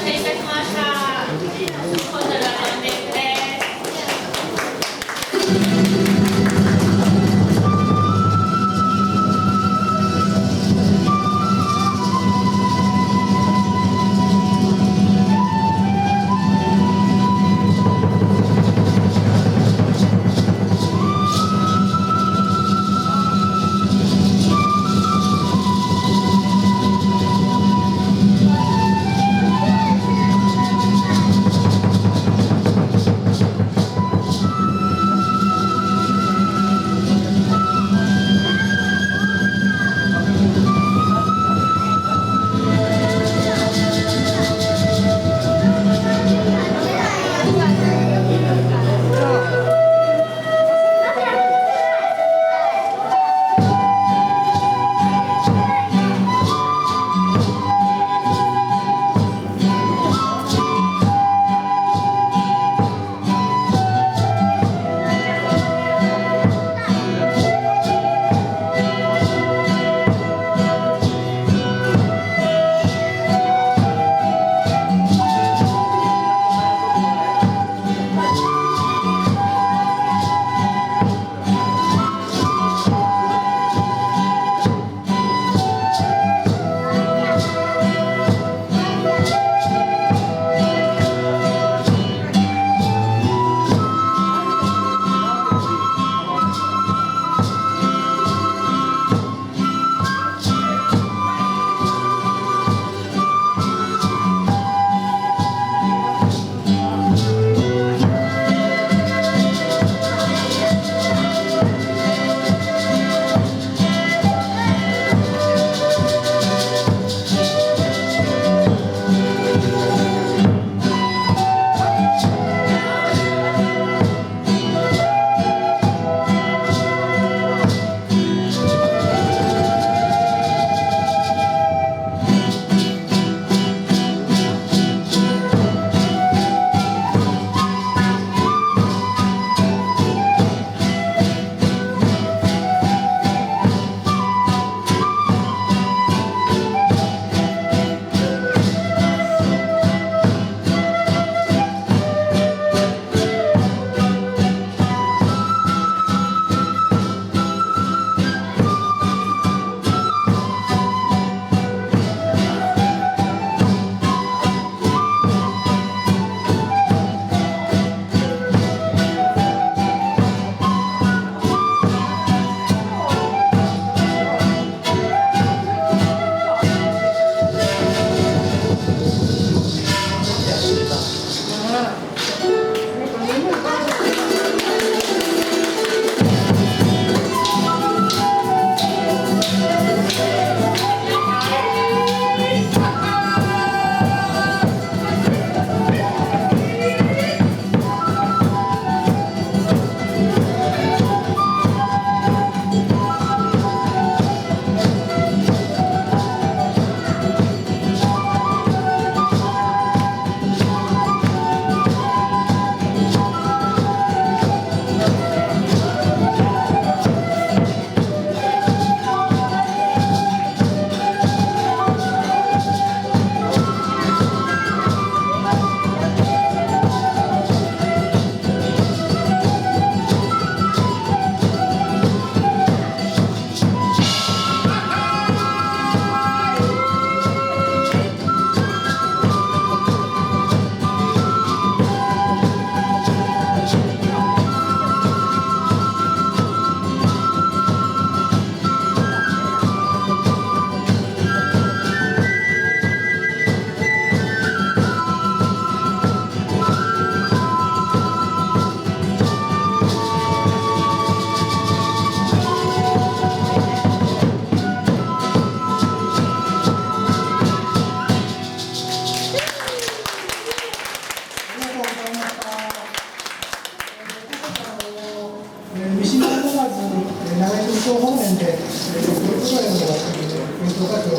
せいたしました。本日はこのテープです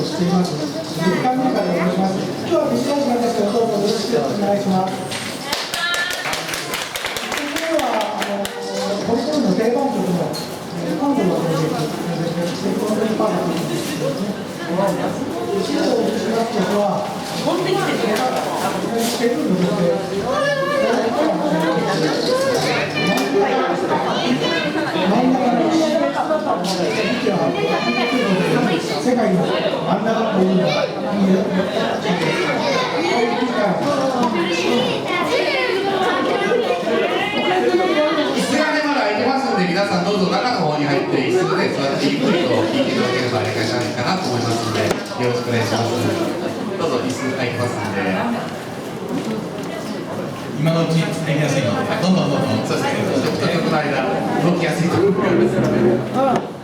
しています。10回目からお願いします。今日は短い時間ですけど、どうぞよろしくお願いします。今日はボイコンの定番曲のパンドのプロジェクト、このパンドのプロジェクトですね。後ろを映します曲は、セブンの世界の真ん中の椅子がねまだ空いてますので、皆さんどうぞ中の方に入って椅子で座ってゆっくりと聞いていただければありがたいかなと思いますので、よろしくお願いします。どうぞ椅子空いてますので。今のうち続きやすいので、どんどんそうですね。ちょっと曲の間動きやすいと思いますので。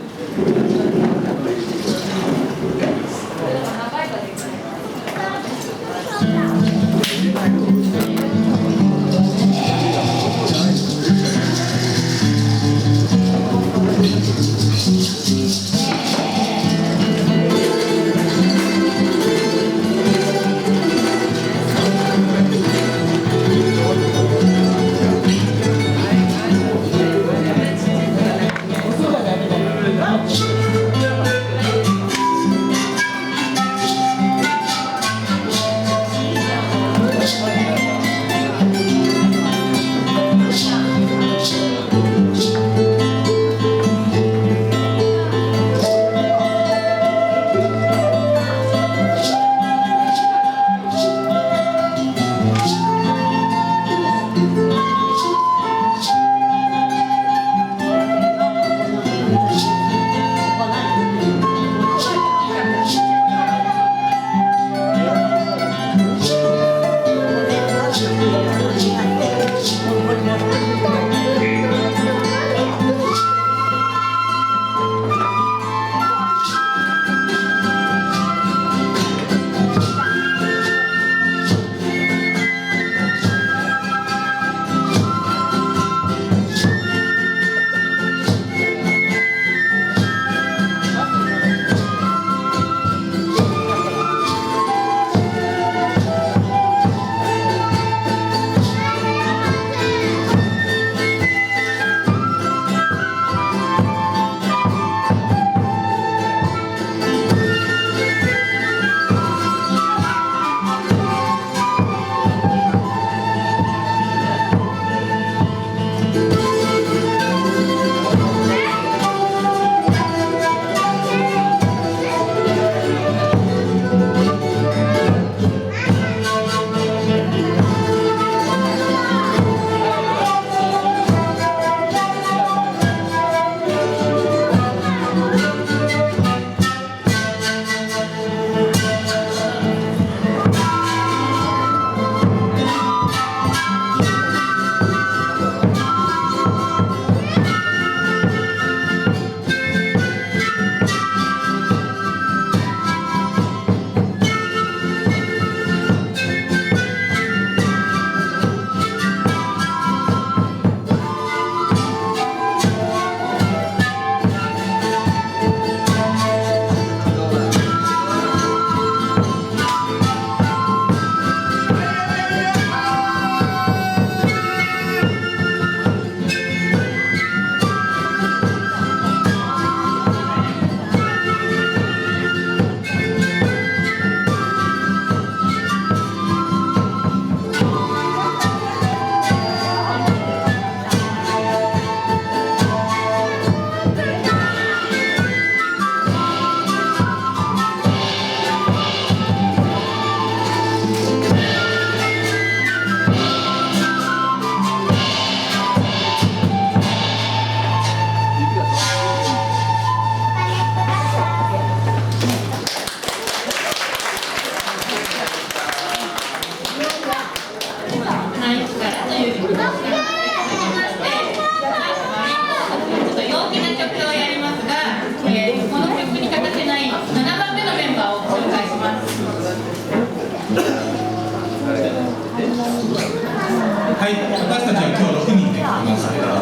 はい、私たちは今日6人で来ますけれども、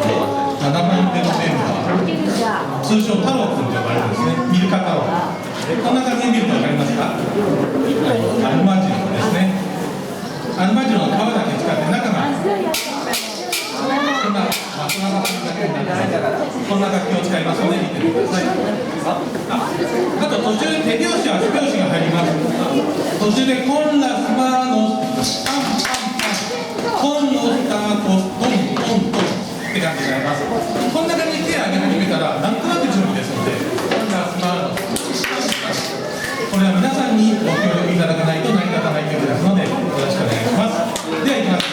7番目のメンバー、通称太郎君と呼ばれるんですね、ミルカ太郎。こんな感じで見ると分かりますか？アルマジロですね。アルマジロの皮だけ使って中がこんな松永さんだけになってこんな楽器を使いますので見てみてください。あと途中で手拍子足拍子が入ります。途中でコンラスバーのパンパンコンをスタートトントントンって感じになります。こんな感じで手を上げ始めたらなんとなく準備ですので、これは皆さんにご協力いただかないと成り立たない曲ですのでよろしくお願いします。ではいきます。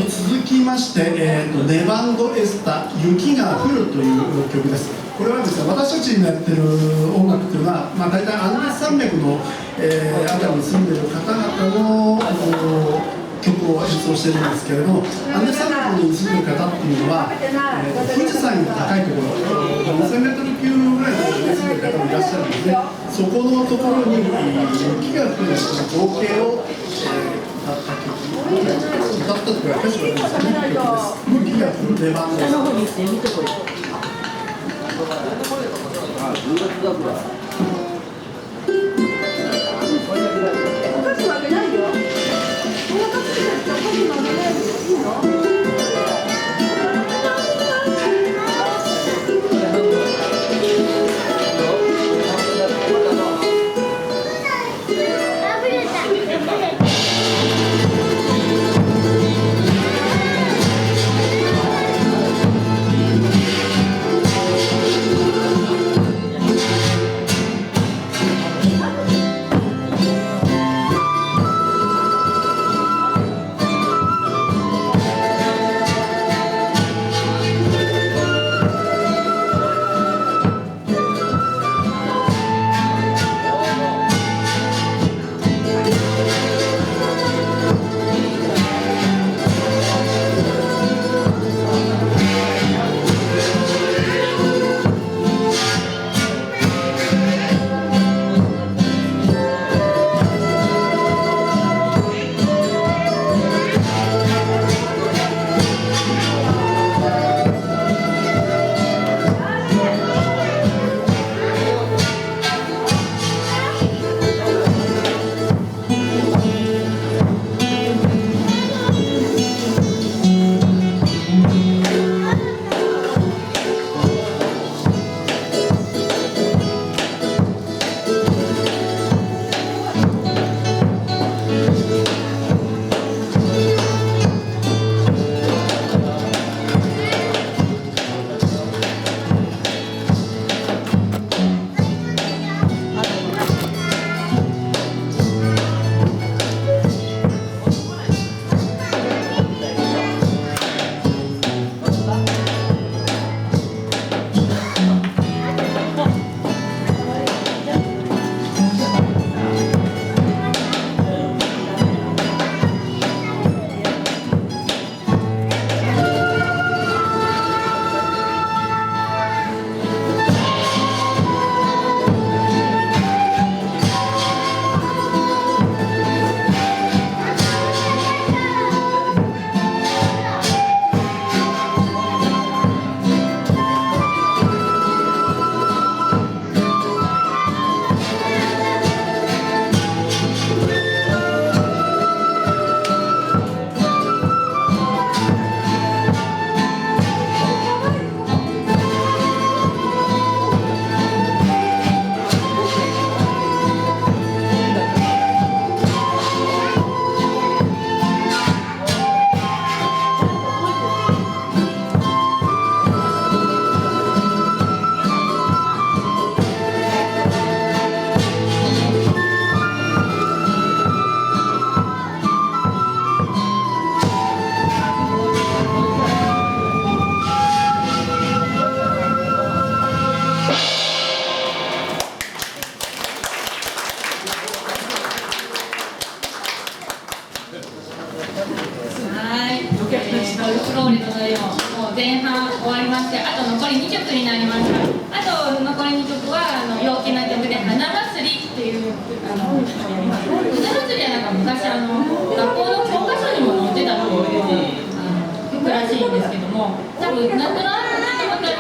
続きまして、ネバンドエスタ雪が降るという曲です。これはですね、私たちがやってる音楽というのは、大体アンデス山脈の、あたりに住んでいる方々の曲を演奏しているんですけれども、アンデス山脈に住んでいる方っていうのは、富士山より高いところ、4000メートル級ぐらいのところに住んでいる方もいらっしゃるんですね。そこのところに雪が降る情景を歌った曲。歌ったというか歌詞はですね、曲です。雪が降る出番です。はい、ゴルフローリドのよもう前半終わりまして、あと残り2曲になりました。あと残り2曲は陽気な曲で花祭りっていう花祭りはなんか昔学校の教科書にも載ってたという曲らしいんですけども、多分なんとなく好き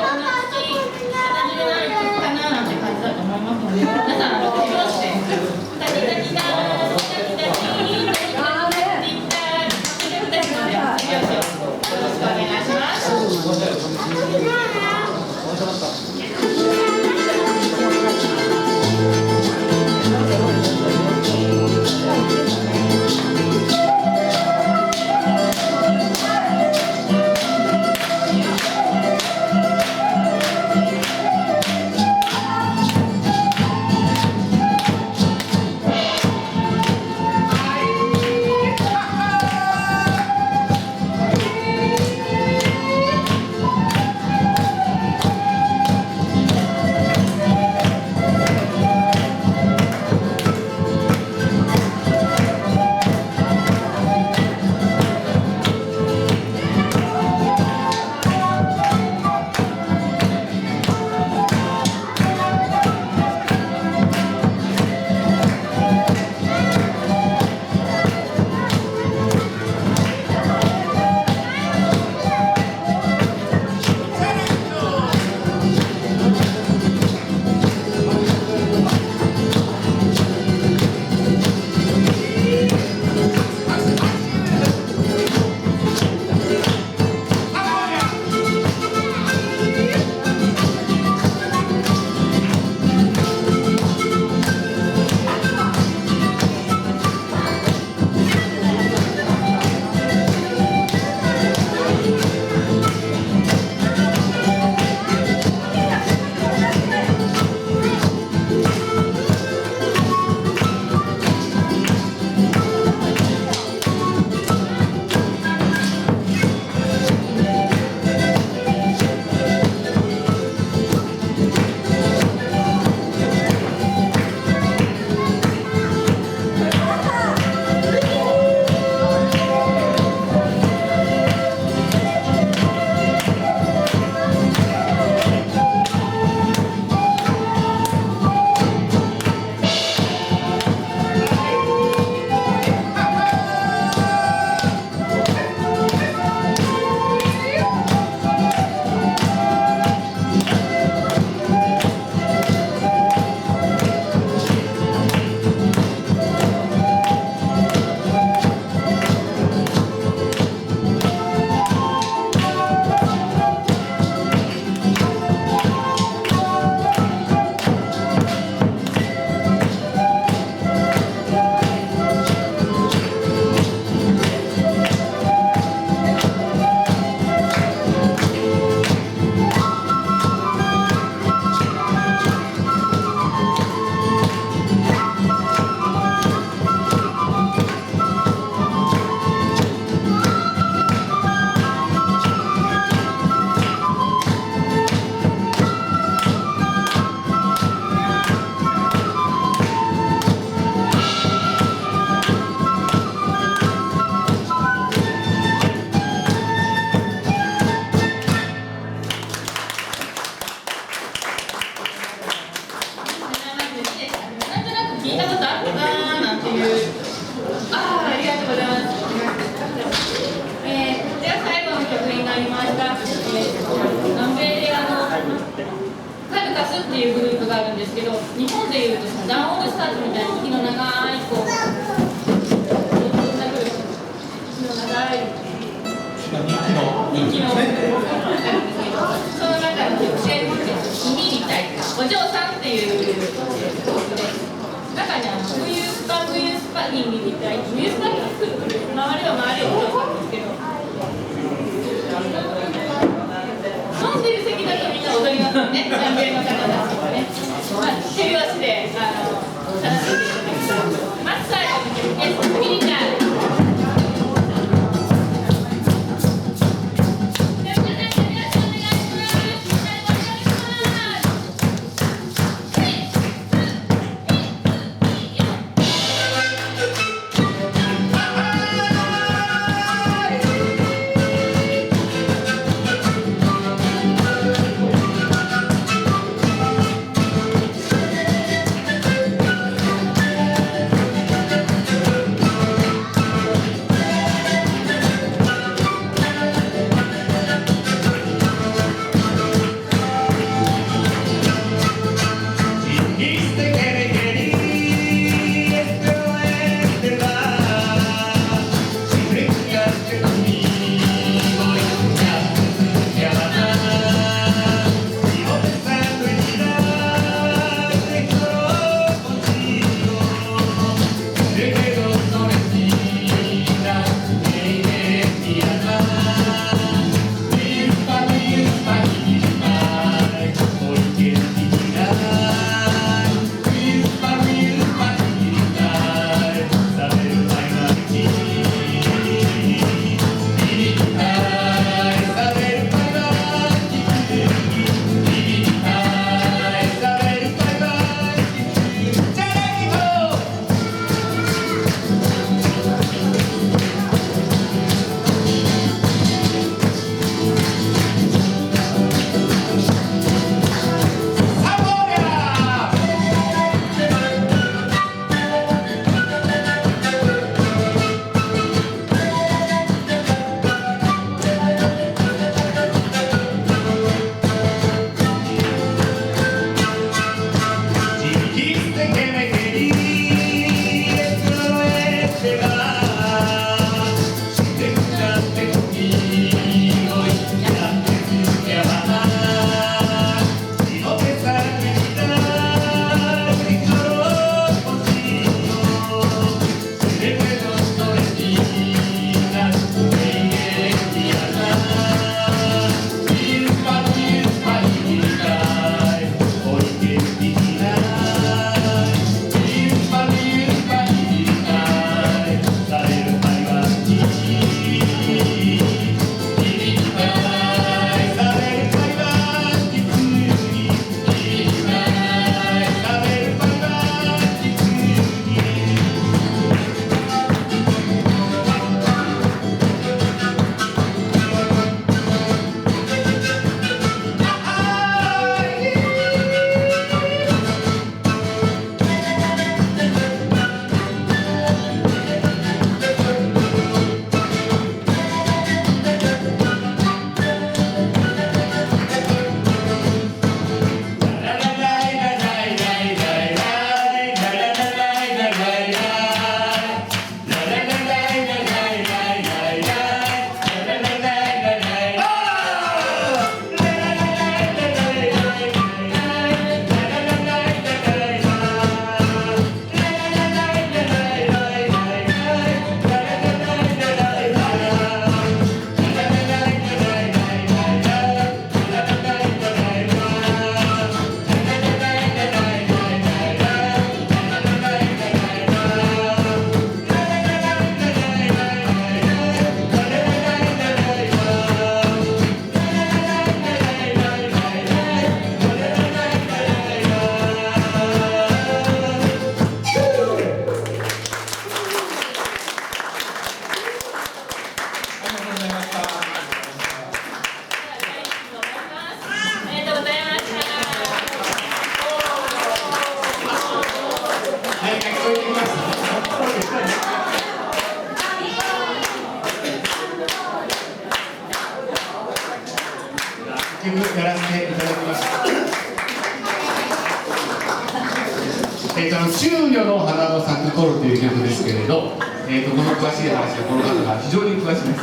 な感じでなる曲かななんて感じだと思いますので、皆さん手拍子でタキタキタタキタキよろしくお願いします。っていうグループがあるんですけど、日本でいうとサザンオールスターズみたいに息の長いこう息の長い人気のその中の曲で「君みたい」お嬢さんっていう曲で、中に冬スパギンみたい冬スパギンくるくる回れば回ればお嬢さんですけど、飲んでる席だとみんな踊りますよね、南米の方たちはね。手拍子で楽しんでいただきたいと思います。最後の曲です。君みたい。曲やらせていただきました。中女の花の咲く頃という曲ですけれど、この詳しい話はこの方が非常に詳しいです。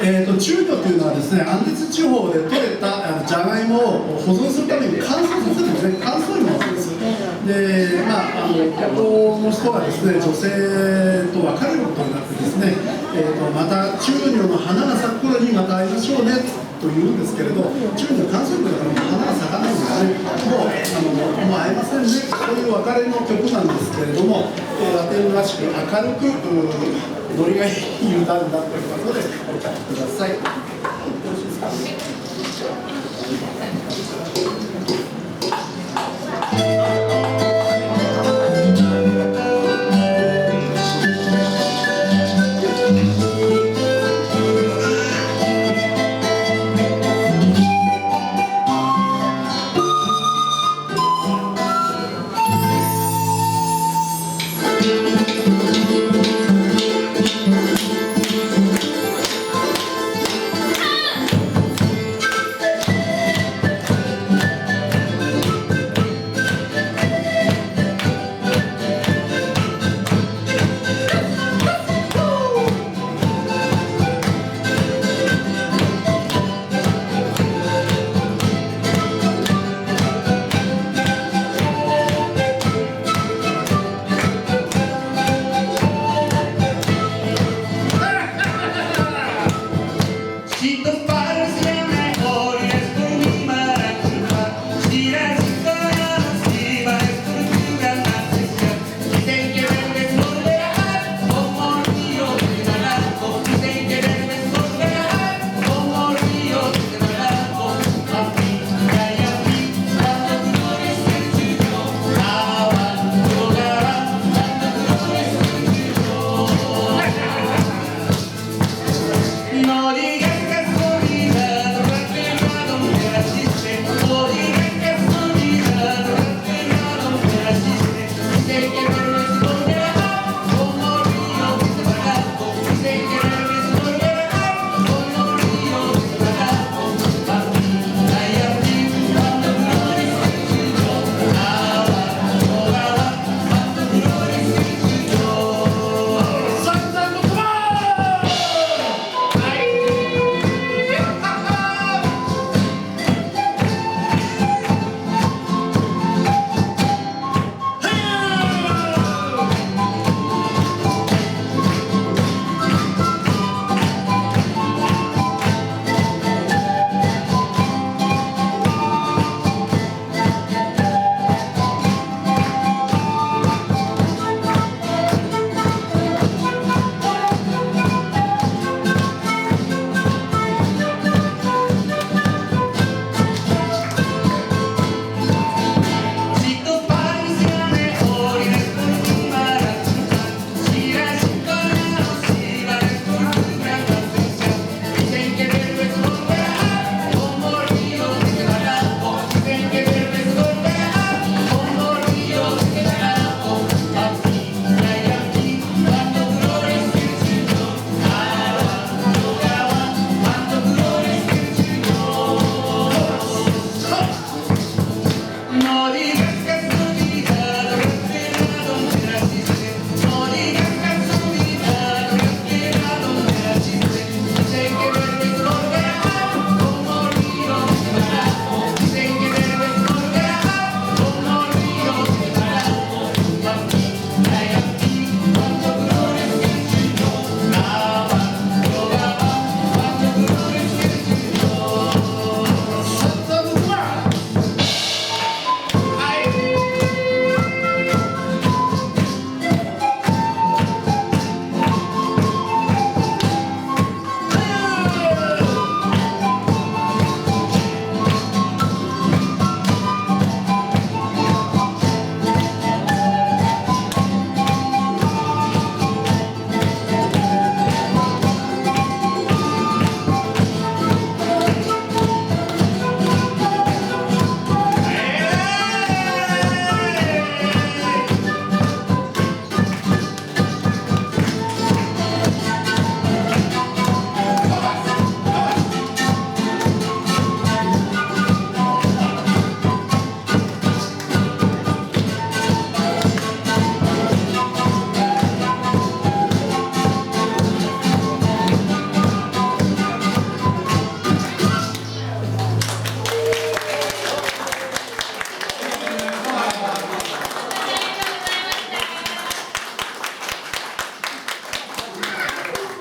中魚というのはですね、アンデス地方で採れたじゃがいもを保存するために乾燥させるんですね、乾燥芋なんです。で、この人がですね、女性と別れることになってですね、また中魚の花が咲く頃にまた会いましょうねと言うんですけれど、中魚乾燥芋だから花が咲かないんですね、もう会えませんね、そういう別れの曲なんですけれども、ラテンらしく明るくノリがいい歌になっておりますので、お聴きください。よろしいですか。